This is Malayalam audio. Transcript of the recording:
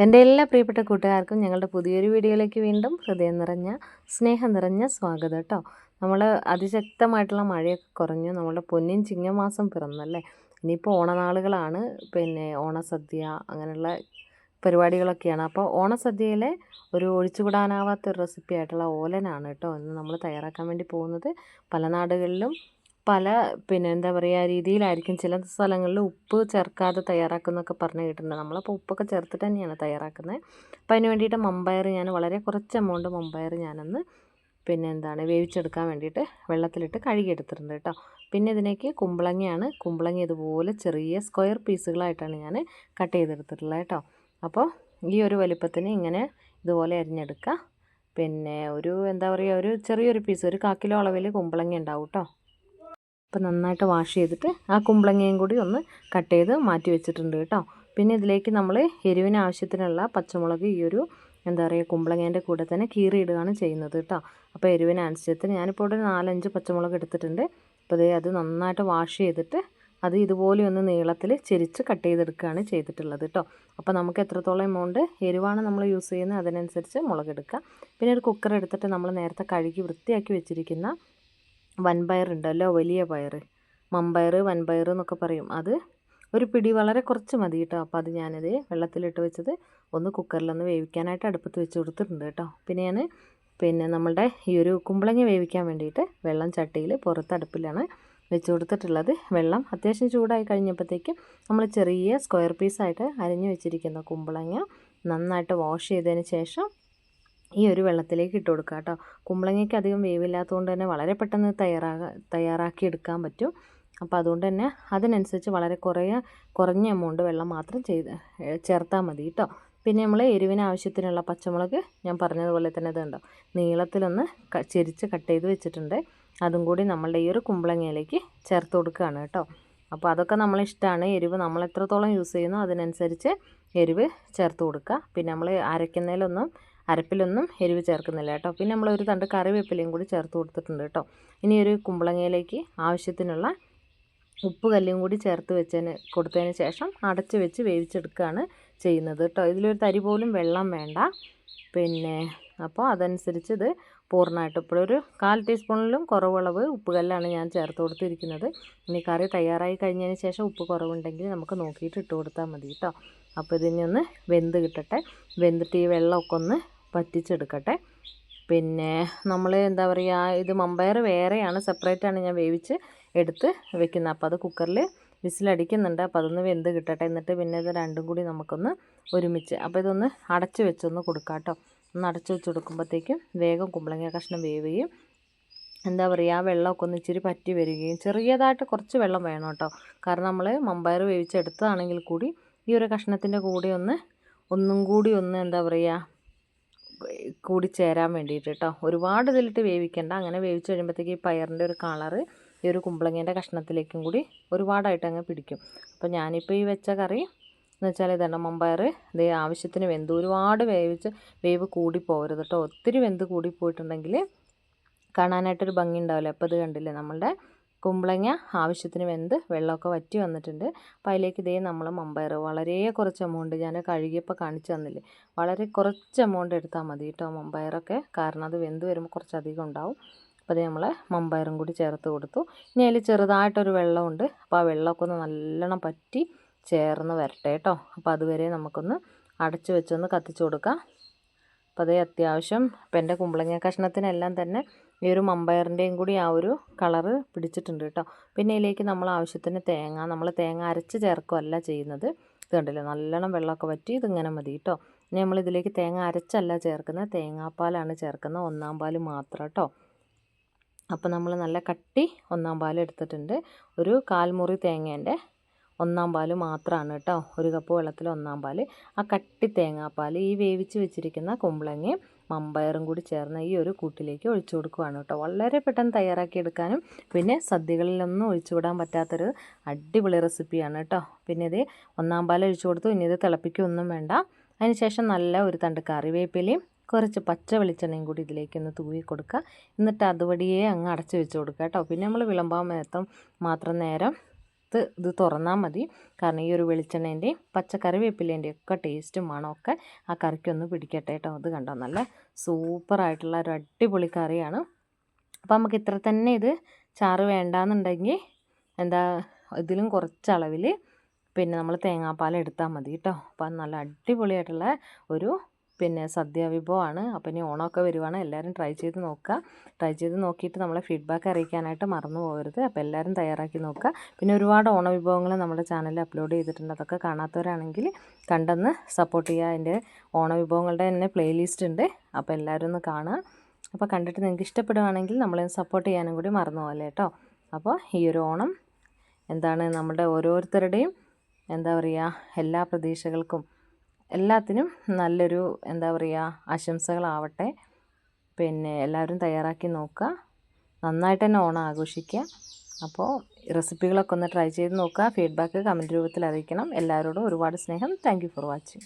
എൻ്റെ എല്ലാ പ്രിയപ്പെട്ട കൂട്ടുകാർക്കും ഞങ്ങളുടെ പുതിയൊരു വീഡിയോയിലേക്ക് വീണ്ടും ഹൃദയം നിറഞ്ഞ സ്നേഹം നിറഞ്ഞ സ്വാഗതം കേട്ടോ. നമ്മൾ അതിശക്തമായിട്ടുള്ള മഴയൊക്കെ കുറഞ്ഞു. നമ്മുടെ പൊന്നിൻ ചിങ്ങമാസം പിറന്നല്ലേ. ഇനിയിപ്പോൾ ഓണനാളുകളാണ്. പിന്നെ ഓണസദ്യ അങ്ങനെയുള്ള പരിപാടികളൊക്കെയാണ്. അപ്പോൾ ഓണസദ്യയിലെ ഒരു ഒഴിച്ചുകൂടാനാവാത്തൊരു റെസിപ്പി ആയിട്ടുള്ള ഓലനാണ് കേട്ടോ ഇന്ന് നമ്മൾ തയ്യാറാക്കാൻ വേണ്ടി പോകുന്നത്. പല നാടുകളിലും പല എന്താ പറയുക രീതിയിലായിരിക്കും. ചില സ്ഥലങ്ങളിൽ ഉപ്പ് ചേർക്കാതെ തയ്യാറാക്കുന്നൊക്കെ പറഞ്ഞ് കേട്ടിട്ടുണ്ട്. നമ്മളപ്പോൾ ഉപ്പൊക്കെ ചേർത്തിട്ട് തന്നെയാണ് തയ്യാറാക്കുന്നത്. അപ്പോൾ അതിന് വേണ്ടിയിട്ട് മമ്പയർ ഞാൻ വളരെ കുറച്ച് എമൗണ്ട് മമ്പയർ ഞാനൊന്ന് വേവിച്ചെടുക്കാൻ വേണ്ടിയിട്ട് വെള്ളത്തിലിട്ട് കഴുകിയെടുത്തിട്ടുണ്ട് കേട്ടോ. പിന്നെ ഇതിലേക്ക് കുമ്പളങ്ങയാണ്. കുമ്പളങ്ങ ഇതുപോലെ ചെറിയ സ്ക്വയർ പീസുകളായിട്ടാണ് ഞാൻ കട്ട് ചെയ്തെടുത്തിട്ടുള്ളത് കേട്ടോ. അപ്പോൾ ഈ ഒരു വലിപ്പത്തിന് ഇങ്ങനെ ഇതുപോലെ അരിഞ്ഞെടുക്കുക. പിന്നെ ഒരു ഒരു ചെറിയൊരു പീസ് ഒരു 1/4 കിലോ അളവിൽ കുമ്പളങ്ങ ഉണ്ടാവും കേട്ടോ. അപ്പോൾ നന്നായിട്ട് വാഷ് ചെയ്തിട്ട് ആ കുമ്പളങ്ങയും കൂടി ഒന്ന് കട്ട് ചെയ്ത് മാറ്റി വെച്ചിട്ടുണ്ട് കേട്ടോ. പിന്നെ ഇതിലേക്ക് നമ്മൾ എരിവിന് ആവശ്യത്തിനുള്ള പച്ചമുളക് ഈ ഒരു കുമ്പളങ്ങേൻ്റെ കൂടെ തന്നെ കീറിയിടുകയാണ് ചെയ്യുന്നത് കേട്ടോ. അപ്പോൾ എരിവിന് ആവശ്യത്തിന് ഞാനിപ്പോൾ ഒരു 4-5 പച്ചമുളക് എടുത്തിട്ടുണ്ട്. അപ്പോൾ അത് നന്നായിട്ട് വാഷ് ചെയ്തിട്ട് അത് ഇതുപോലെ ഒന്ന് നീളത്തിൽ ചെരിച്ച് കട്ട് ചെയ്തെടുക്കുകയാണ് ചെയ്തിട്ടുള്ളത് കേട്ടോ. അപ്പോൾ നമുക്ക് എത്രത്തോളം എമൗണ്ട് എരിവാണ് നമ്മൾ യൂസ് ചെയ്യുന്നത് അതിനനുസരിച്ച് മുളക് എടുക്കുക. പിന്നെ ഒരു കുക്കർ എടുത്തിട്ട് നമ്മൾ നേരത്തെ കഴുകി വൃത്തിയാക്കി വെച്ചിരിക്കുന്ന വൻപയർ ഉണ്ടല്ലോ, വലിയ പയർ, മമ്പയർ വൻപയർ എന്നൊക്കെ പറയും, അത് ഒരു പിടി വളരെ കുറച്ച് മതി കേട്ടോ. അപ്പോൾ അത് ഞാനത് വെള്ളത്തിലിട്ട് വെച്ചത് ഒന്ന് കുക്കറിലൊന്ന് വേവിക്കാനായിട്ട് അടുപ്പത്ത് വെച്ച് കൊടുത്തിട്ടുണ്ട് കേട്ടോ. പിന്നെ നമ്മളുടെ ഈ ഒരു കുമ്പളങ്ങ വേവിക്കാൻ വേണ്ടിയിട്ട് വെള്ളം ചട്ടിയിൽ പുറത്ത് അടുപ്പിലാണ് വെച്ച് കൊടുത്തിട്ടുള്ളത്. വെള്ളം അത്യാവശ്യം ചൂടായി കഴിഞ്ഞപ്പോഴത്തേക്കും നമ്മൾ ചെറിയ സ്ക്വയർ പീസായിട്ട് അരിഞ്ഞു വെച്ചിരിക്കുന്ന കുമ്പളങ്ങ നന്നായിട്ട് വാഷ് ചെയ്തതിന് ശേഷം ഈ ഒരു വെള്ളത്തിലേക്ക് ഇട്ട് കൊടുക്കുക കേട്ടോ. കുമ്പളങ്ങയ്ക്ക് അധികം വേവില്ലാത്തതുകൊണ്ട് തന്നെ വളരെ പെട്ടെന്ന് തയ്യാറാക്കി എടുക്കാൻ പറ്റും. അപ്പോൾ അതുകൊണ്ട് തന്നെ അതിനനുസരിച്ച് വളരെ കുറഞ്ഞ എമൗണ്ട് വെള്ളം മാത്രം ചേർത്താൽ മതി കേട്ടോ. പിന്നെ നമ്മൾ എരിവിന് ആവശ്യത്തിനുള്ള പച്ചമുളക് ഞാൻ പറഞ്ഞതുപോലെ തന്നെ ഇതുണ്ടോ നീളത്തിലൊന്ന് ചെരിച്ച് കട്ട് ചെയ്ത് വെച്ചിട്ടുണ്ട്. അതും കൂടി നമ്മളുടെ ഈ ഒരു കുമ്പളങ്ങയിലേക്ക് ചേർത്ത് കൊടുക്കുകയാണ് കേട്ടോ. അപ്പോൾ അതൊക്കെ നമ്മളിഷ്ടമാണ്. എരിവ് നമ്മൾ എത്രത്തോളം യൂസ് ചെയ്യുന്നോ അതിനനുസരിച്ച് എരിവ് ചേർത്ത് കൊടുക്കുക. പിന്നെ നമ്മൾ അരപ്പിലൊന്നും എരിവ് ചേർക്കുന്നില്ല കേട്ടോ. പിന്നെ നമ്മൾ ഒരു തണ്ട് കറിവേപ്പിലയും കൂടി ചേർത്ത് കൊടുത്തിട്ടുണ്ട് കേട്ടോ. ഇനി ഒരു കുമ്പളങ്ങയിലേക്ക് ആവശ്യത്തിനുള്ള ഉപ്പ് കല്ലും കൂടി ചേർത്ത് കൊടുത്തതിന് ശേഷം അടച്ച് വെച്ച് വേവിച്ചെടുക്കുകയാണ് ചെയ്യുന്നത് കേട്ടോ. ഇതിലൊരു തരി പോലും വെള്ളം വേണ്ട. അപ്പോൾ അതനുസരിച്ച് ഇത് പൂർണ്ണമായിട്ട് ഇപ്പോഴൊരു 1/4 ടീസ്പൂണിലും കുറവളവ് ഉപ്പ് കല്ലാണ് ഞാൻ ചേർത്ത് കൊടുത്തിരിക്കുന്നത്. ഇനി കറി തയ്യാറായി കഴിഞ്ഞതിന് ശേഷം ഉപ്പ് കുറവുണ്ടെങ്കിൽ നമുക്ക് നോക്കിയിട്ട് ഇട്ട് കൊടുത്താൽ മതി കേട്ടോ. അപ്പോൾ ഇതിനെ ഒന്ന് വെന്ത് കിട്ടട്ടെ. വെന്തിട്ട് ഈ വെള്ളമൊക്കെ ഒന്ന് വറ്റിച്ചെടുക്കട്ടെ. പിന്നെ നമ്മൾ ഇത് മമ്പയർ വേറെയാണ്, സെപ്പറേറ്റാണ് ഞാൻ വേവിച്ച് എടുത്ത് വെക്കുന്നത്. അപ്പോൾ അത് കുക്കറിൽ വിസിലടിക്കുന്നുണ്ട്. അപ്പോൾ അതൊന്ന് വെന്ത് കിട്ടട്ടെ. എന്നിട്ട് പിന്നെ ഇത് രണ്ടും കൂടി നമുക്കൊന്ന് ഒരുമിച്ച് അപ്പോൾ ഇതൊന്ന് അടച്ച് വെച്ചൊന്ന് കൊടുക്കാം കേട്ടോ. ഒന്ന് അടച്ച് വെച്ച് കൊടുക്കുമ്പോഴത്തേക്കും വേഗം കുമ്പളങ്ങ കഷ്ണം വേവുകയും വെള്ളമൊക്കെ ഒന്ന് ഇച്ചിരി പറ്റി വരികയും ചെറിയതായിട്ട് കുറച്ച് വെള്ളം വേണം കേട്ടോ. കാരണം നമ്മൾ മമ്പയർ വേവിച്ചെടുത്തതാണെങ്കിൽ കൂടി ഈ ഒരു കഷ്ണത്തിൻ്റെ കൂടെ ഒന്നും കൂടി കൂടി ചേരാൻ വേണ്ടിയിട്ട് കേട്ടോ. ഒരുപാട് ഇതിലിട്ട് വേവിക്കേണ്ട. അങ്ങനെ വേവിച്ച് കഴിയുമ്പോഴത്തേക്ക് ഈ പയറിൻ്റെ ഒരു കളറ് ഈ ഒരു കുമ്പളങ്ങേൻ്റെ കഷ്ണത്തിലേക്കും കൂടി ഒരുപാടായിട്ട് അങ്ങ് പിടിക്കും. അപ്പോൾ ഞാനിപ്പോൾ ഈ വെച്ച കറി എന്ന് വെച്ചാൽ ഇതാണ് മമ്പയർ ആവശ്യത്തിന് വെന്ത് ഒരുപാട് വേവ് കൂടി പോകരുത് കേട്ടോ. ഒത്തിരി വെന്ത് കൂടി പോയിട്ടുണ്ടെങ്കിൽ കാണാനായിട്ടൊരു ഭംഗി ഉണ്ടാവില്ല. അപ്പോൾ ഇത് കണ്ടില്ലേ, നമ്മളുടെ കുമ്പളങ്ങ ആവശ്യത്തിന് വെന്ത് വെള്ളമൊക്കെ വറ്റി വന്നിട്ടുണ്ട്. അപ്പോൾ അതിലേക്ക് നമ്മൾ മമ്പയർ വളരെ കുറച്ച് എമൗണ്ട് ഞാൻ കഴുകിയപ്പോൾ കാണിച്ചു തന്നില്ലേ, വളരെ കുറച്ച് എമൗണ്ട് എടുത്താൽ മതി കേട്ടോ മമ്പയറൊക്കെ. കാരണം അത് വെന്ത് വരുമ്പോൾ കുറച്ചധികം ഉണ്ടാവും. അപ്പോൾ നമ്മൾ മമ്പയറും കൂടി ചേർത്ത് കൊടുത്തു. ഇനി അതിൽ ചെറുതായിട്ടൊരു വെള്ളമുണ്ട്. അപ്പോൾ ആ വെള്ളമൊക്കെ ഒന്ന് നല്ലോണം പറ്റി ചേർന്ന് വരട്ടെ കേട്ടോ. അപ്പോൾ അതുവരെ നമുക്കൊന്ന് അടച്ചു വെച്ചൊന്ന് കത്തിച്ച് കൊടുക്കാം. അപ്പോൾ അത്യാവശ്യം ഇപ്പം എൻ്റെ കുമ്പളങ്ങ കഷ്ണത്തിനെല്ലാം തന്നെ ഈ ഒരു മമ്പയറിൻ്റെയും കൂടി ആ ഒരു കളറ് പിടിച്ചിട്ടുണ്ട് കേട്ടോ. പിന്നെ ഇതിലേക്ക് നമ്മൾ ആവശ്യത്തിന് നമ്മൾ തേങ്ങ അരച്ച് ചേർക്കുകയല്ല ചെയ്യുന്നത്. ഇത് കണ്ടില്ലേ, നല്ലോണം വെള്ളമൊക്കെ വറ്റി ഇതിങ്ങനെ മതി കേട്ടോ. ഇനി നമ്മളിതിലേക്ക് തേങ്ങ അരച്ചല്ല ചേർക്കുന്നത്, തേങ്ങാപ്പാലാണ് ചേർക്കുന്നത്, 1/4 പാൽ മാത്രം കേട്ടോ. അപ്പോൾ നമ്മൾ നല്ല കട്ടി 1/4 പാൽ എടുത്തിട്ടുണ്ട്. ഒരു 1/4 മുറി തേങ്ങേൻ്റെ 1/4 പാൽ മാത്രമാണ് കേട്ടോ. 1 കപ്പ് വെള്ളത്തിൽ 1/4 പാൽ. ആ കട്ടി തേങ്ങാപ്പാൽ ഈ വേവിച്ച് വെച്ചിരിക്കുന്ന കുമ്പളങ്ങയും മമ്പയറും കൂടി ചേർന്ന് ഈ ഒരു കൂട്ടിലേക്ക് ഒഴിച്ചു കൊടുക്കുകയാണ് കേട്ടോ. വളരെ പെട്ടെന്ന് തയ്യാറാക്കിയെടുക്കാനും പിന്നെ സദ്യകളിലൊന്നും ഒഴിച്ചുവിടാൻ പറ്റാത്തൊരു അടിപൊളി റെസിപ്പിയാണ് കേട്ടോ. പിന്നെ ഇത് 1/4 പാൽ ഒഴിച്ചു കൊടുത്തു. ഇനി ഇത് തിളപ്പിക്കുകയൊന്നും വേണ്ട. അതിനുശേഷം നല്ല ഒരു തണ്ട് കറിവേപ്പിലയും കുറച്ച് പച്ച വെളിച്ചെണ്ണയും കൂടി ഇതിലേക്കൊന്ന് തൂവി കൊടുക്കുക. എന്നിട്ട് അതുവഴിയേ അങ്ങ് അടച്ച് വെച്ച് കൊടുക്കുക കേട്ടോ. പിന്നെ നമ്മൾ വിളമ്പാൻ മാത്രം നേരം ജസ്റ്റ് ഇത് തുറന്നാൽ മതി. കാരണം ഈ ഒരു വെളിച്ചെണ്ണേൻ്റെയും പച്ചക്കറിവേപ്പിലേൻ്റെയും ഒക്കെ ടേസ്റ്റും മണമൊക്കെ ആ കറിക്കൊന്ന് പിടിക്കട്ടെ കേട്ടോ. അത് കണ്ടോ, നല്ല സൂപ്പറായിട്ടുള്ള ഒരു അടിപൊളി കറിയാണ്. അപ്പോൾ നമുക്ക് ഇത്ര തന്നെ ഇത് ചാറ് വേണ്ടാന്നുണ്ടെങ്കിൽ ഇതിലും കുറച്ച് അളവിൽ പിന്നെ നമ്മൾ തേങ്ങാപ്പാൽ എടുത്താൽ മതി കേട്ടോ. അപ്പം നല്ല അടിപൊളിയായിട്ടുള്ള ഒരു സദ്യ വിഭവമാണ്. അപ്പോൾ ഇനി ഓണമൊക്കെ വരുവാണ്, എല്ലാവരും ട്രൈ ചെയ്ത് നോക്കുക. ട്രൈ ചെയ്ത് നോക്കിയിട്ട് നമ്മളെ ഫീഡ്ബാക്ക് അറിയിക്കാനായിട്ട് മറന്നു പോകരുത്. അപ്പോൾ എല്ലാവരും തയ്യാറാക്കി നോക്കുക. പിന്നെ ഒരുപാട് ഓണ വിഭവങ്ങൾ നമ്മുടെ ചാനലിൽ അപ്ലോഡ് ചെയ്തിട്ടുണ്ട്. അതൊക്കെ കാണാത്തവരാണെങ്കിൽ കണ്ടെന്ന് സപ്പോർട്ട് ചെയ്യുക. അതിൻ്റെ ഓണ വിഭവങ്ങളുടെ തന്നെ പ്ലേലിസ്റ്റ് ഉണ്ട്. അപ്പോൾ എല്ലാവരും ഒന്ന് കാണുക. അപ്പോൾ കണ്ടിട്ട് നിങ്ങൾക്ക് ഇഷ്ടപ്പെടുകയാണെങ്കിൽ നമ്മളെ സപ്പോർട്ട് ചെയ്യാനും കൂടി മറന്നു പോകല്ലേ കേട്ടോ. അപ്പോൾ ഈ ഒരു ഓണം നമ്മുടെ ഓരോരുത്തരുടെയും എല്ലാ പ്രതീക്ഷകൾക്കും എല്ലാത്തിനും നല്ലൊരു ആശംസകളാവട്ടെ. എല്ലാവരും തയ്യാറാക്കി നോക്കുക, നന്നായിട്ട് തന്നെ ഓണം ആഘോഷിക്കുക. അപ്പോൾ റെസിപ്പികളൊക്കെ ഒന്ന് ട്രൈ ചെയ്ത് നോക്കുക. ഫീഡ്ബാക്ക് കമൻറ്റ് രൂപത്തിൽ അറിയിക്കണം. എല്ലാവരോടും ഒരുപാട് സ്നേഹം. Thank you for watching.